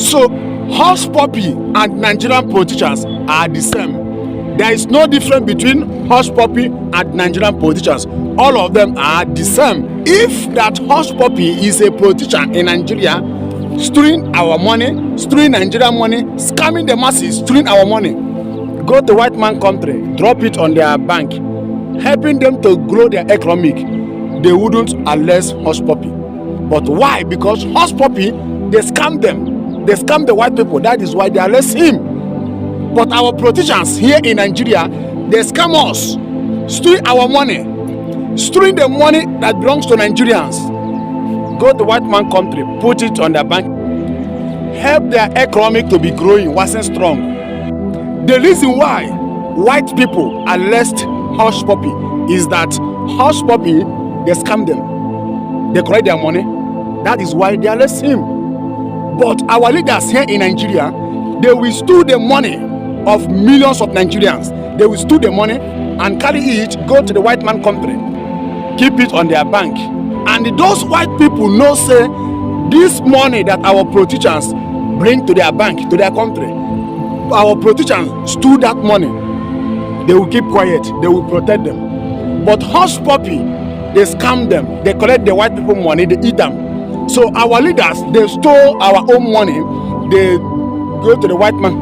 So hushpuppi and Nigerian politicians are the same. There is no difference between hushpuppi and Nigerian politicians. All of them are the same. If that hushpuppi is a politician in Nigeria, stealing our money, stealing Nigerian money, scamming the masses, stealing our money, go to white man country, drop it on their bank, helping them to grow their economic, they wouldn't arrest hushpuppi. But why? Because hushpuppi, they scam them. They scam the white people. That is why they arrest him. But our politicians here in Nigeria, they scam us, steal our money, stealing the money that belongs to Nigerians. Go to white man country, put it on their bank, help their economic to be growing, wasn't strong. The reason why white people arrest hushpuppi is that hushpuppi, they scam them, they collect their money. That is why they arrest him. But our leaders here in Nigeria, they will steal the money of millions of Nigerians. They will steal the money and carry it, go to the white man country, keep it on their bank. And those white people know, say, this money that our politicians bring to their bank, to their country, our politicians steal that money. They will keep quiet, they will protect them. But hushpuppi, they scam them, they collect the white people money, they eat them. So our leaders, they stole our own money, they go to the white man